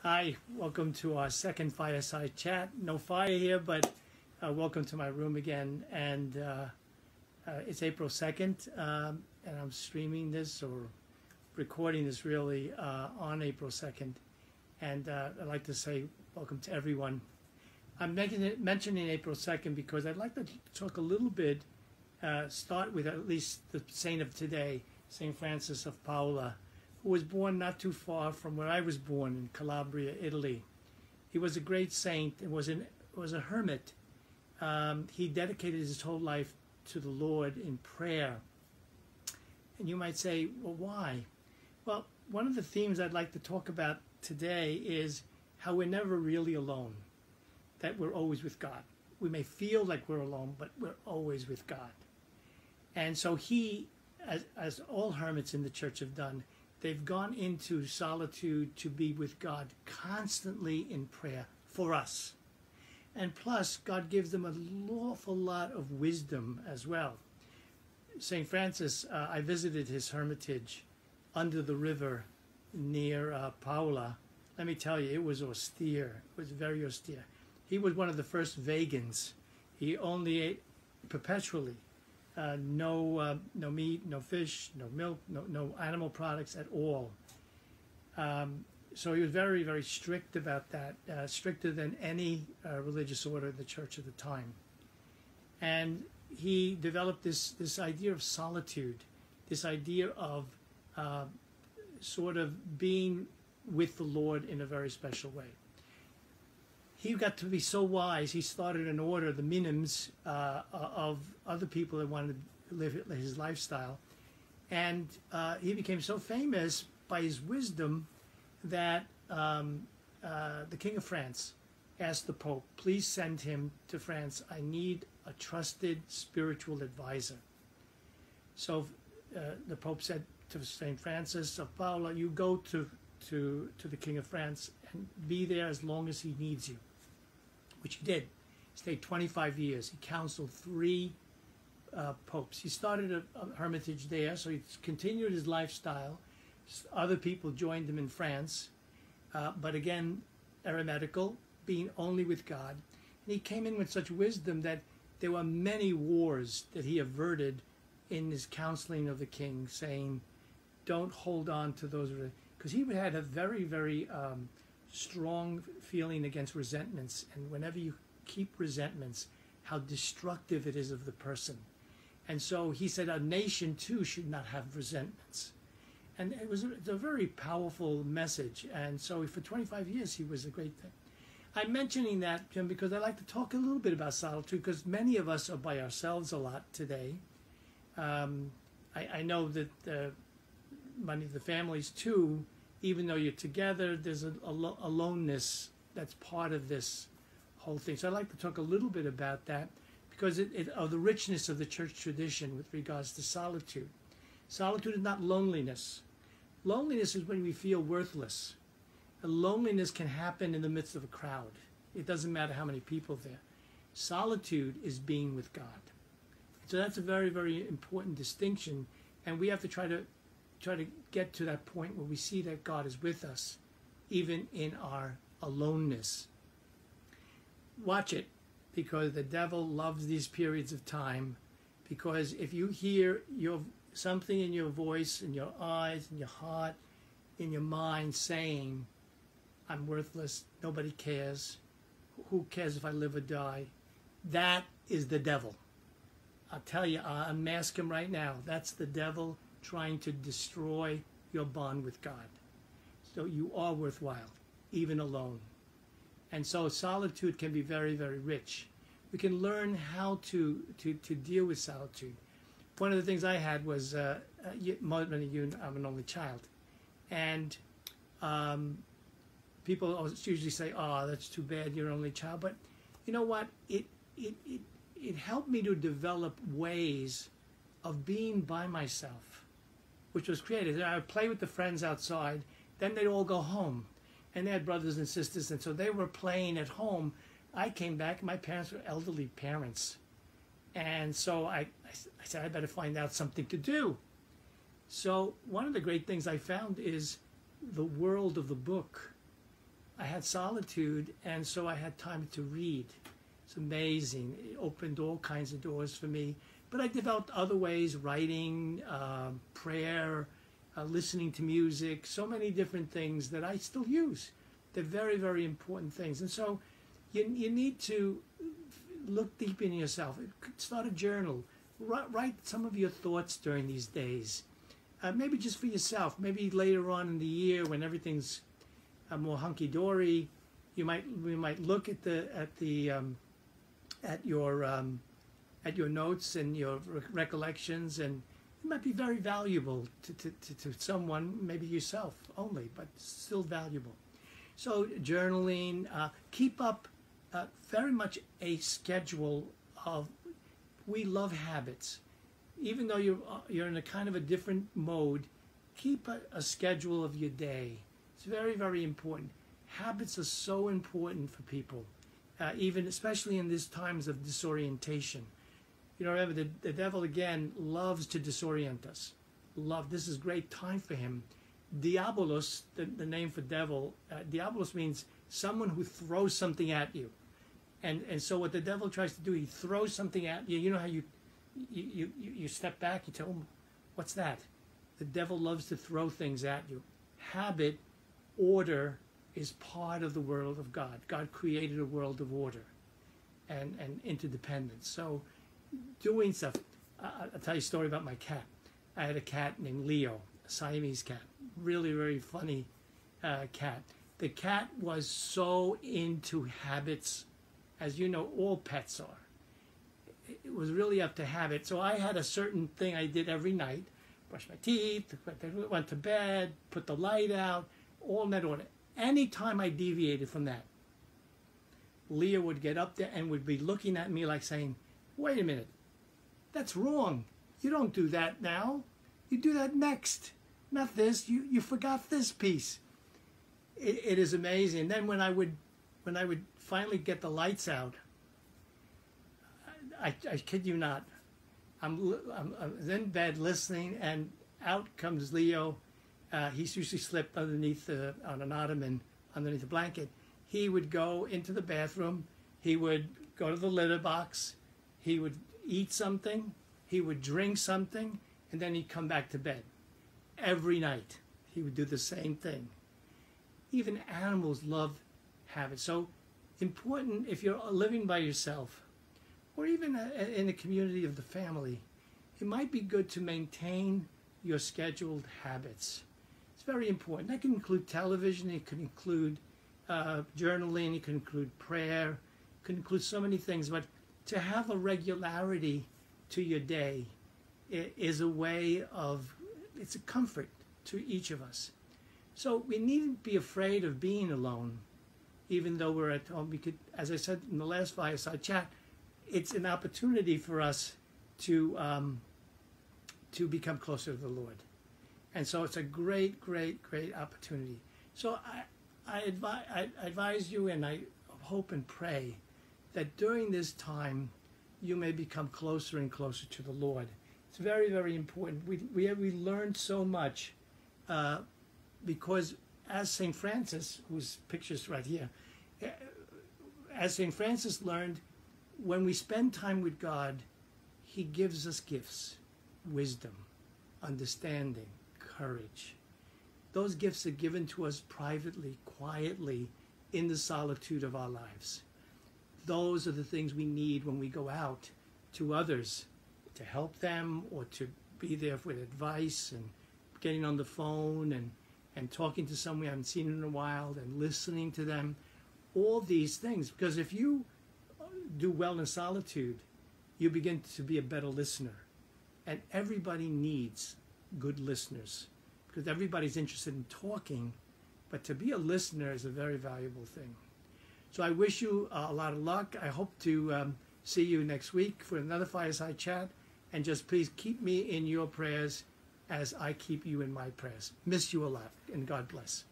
Hi, welcome to our second fireside chat. No fire here, but welcome to my room again. And it's April 2nd, and I'm streaming this or recording this really on April 2nd. And I'd like to say welcome to everyone. I'm mentioning April 2nd because I'd like to talk a little bit, start with at least the saint of today, St. Francis of Paola, who was born not too far from where I was born in Calabria, Italy. He was a great saint and was a hermit. He dedicated his whole life to the Lord in prayer. And you might say, well, why? Well, one of the themes I'd like to talk about today is how we're never really alone, that we're always with God. We may feel like we're alone, but we're always with God. And so he, as all hermits in the church have done, they've gone into solitude to be with God constantly in prayer for us. And plus, God gives them an awful lot of wisdom as well. St. Francis, I visited his hermitage under the river near Paola. Let me tell you, it was austere. It was very austere. He was one of the first vegans. He only ate perpetually. No meat, no fish, no milk, no animal products at all. So he was very, very strict about that, stricter than any religious order in the church at the time. And he developed this idea of solitude, this idea of sort of being with the Lord in a very special way. He got to be so wise, he started an order, the minims, of other people that wanted to live his lifestyle. And he became so famous by his wisdom that the King of France asked the Pope, please send him to France. I need a trusted spiritual advisor. So the Pope said to St. Francis of Paola, you go to the King of France and be there as long as he needs you, which he did. He stayed 25 years. He counseled 3 popes. He started a hermitage there, so he continued his lifestyle. Other people joined him in France, but again, eremitical, being only with God. And he came in with such wisdom that there were many wars that he averted in his counseling of the king, saying, don't hold on to those, because he had a very, very strong feeling against resentments, and whenever you keep resentments, how destructive it is of the person. And so he said a nation too should not have resentments. And it's a very powerful message. And so for 25 years he was a great thing. I'm mentioning that, Jim, because I like to talk a little bit about solitude, because many of us are by ourselves a lot today. I know that many of the families too, even though you're together, there's a aloneness that's part of this whole thing. So I'd like to talk a little bit about that, because of the richness of the church tradition with regards to solitude. Solitude is not loneliness. Loneliness is when we feel worthless. And loneliness can happen in the midst of a crowd. It doesn't matter how many people there. Solitude is being with God. So that's a very, very important distinction, and we have to try to get to that point where we see that God is with us, even in our aloneness. Watch it, because the devil loves these periods of time, because if you hear something in your voice, in your eyes, in your heart, in your mind saying, I'm worthless, nobody cares, who cares if I live or die, that is the devil. I'll tell you, I'll unmask him right now. That's the devil trying to destroy your bond with God. So you are worthwhile, even alone. And so solitude can be very, very rich. We can learn how to deal with solitude. One of the things I had was, I'm an only child. And people usually say, oh, that's too bad, you're an only child. But you know what? It helped me to develop ways of being by myself, which was creative. I would play with the friends outside, then they'd all go home. And they had brothers and sisters, and so they were playing at home. I came back, my parents were elderly parents. And so I said, I better find out something to do. So one of the great things I found is the world of the book. I had solitude, and so I had time to read. It's amazing. It opened all kinds of doors for me. But I developed other ways, writing, prayer, listening to music, so many different things that I still use. They're very, very important things. And so you need to look deep in yourself. Start a journal. Write some of your thoughts during these days. Maybe just for yourself. Maybe later on in the year when everything's more hunky-dory, we might look at your notes and your recollections, and it might be very valuable to someone, maybe yourself only, but still valuable. So journaling, keep up very much a schedule of, we love habits. Even though you're in a kind of a different mode, keep a schedule of your day. It's very, very important. Habits are so important for people, even especially in these times of disorientation. Remember, the devil, again, loves to disorient us. This is great time for him. Diabolos, the name for devil, diabolos means someone who throws something at you. And so what the devil tries to do, he throws something at you. You know how you step back, you tell him, what's that? The devil loves to throw things at you. Habit, order, is part of the world of God. God created a world of order and interdependence. So doing stuff. I'll tell you a story about my cat. I had a cat named Leo, a Siamese cat. Really, very funny cat. The cat was so into habits, as you know, all pets are. It was really up to habit. So I had a certain thing I did every night. Brush my teeth, went to bed, put the light out, all in that order. Anytime I deviated from that, Leah would get up there and would be looking at me like saying, wait a minute, that's wrong. You don't do that now. You do that next. Not this. You forgot this piece. It is amazing. And then when I would finally get the lights out, I kid you not, I'm in bed listening, and out comes Leo. He's usually slept underneath on an ottoman, underneath a blanket. He would go into the bathroom. He would go to the litter box. He would eat something. He would drink something, and then he'd come back to bed. Every night, he would do the same thing. Even animals love habits. So important if you're living by yourself, or even in a community of the family, it might be good to maintain your scheduled habits. It's very important. That can include television. It can include journaling. It can include prayer. It can include so many things. But to have a regularity to your day is a way of, it's a comfort to each of us. So we needn't be afraid of being alone, even though we're at home. We could, as I said in the last fireside chat, it's an opportunity for us to become closer to the Lord. And so it's a great, great, great opportunity. So I advise you, and I hope and pray that during this time you may become closer and closer to the Lord. It's very, very important. We learned so much because as St. Francis, whose picture's right here, as St. Francis learned, when we spend time with God, he gives us gifts, wisdom, understanding, courage. Those gifts are given to us privately, quietly, in the solitude of our lives. Those are the things we need when we go out to others, to help them or to be there with advice and getting on the phone and talking to someone we haven't seen in a while and listening to them. All these things, because if you do well in solitude, you begin to be a better listener. And everybody needs good listeners, because everybody's interested in talking, but to be a listener is a very valuable thing. So I wish you a lot of luck. I hope to see you next week for another fireside chat, and just please keep me in your prayers as I keep you in my prayers. Miss you a lot, and God bless.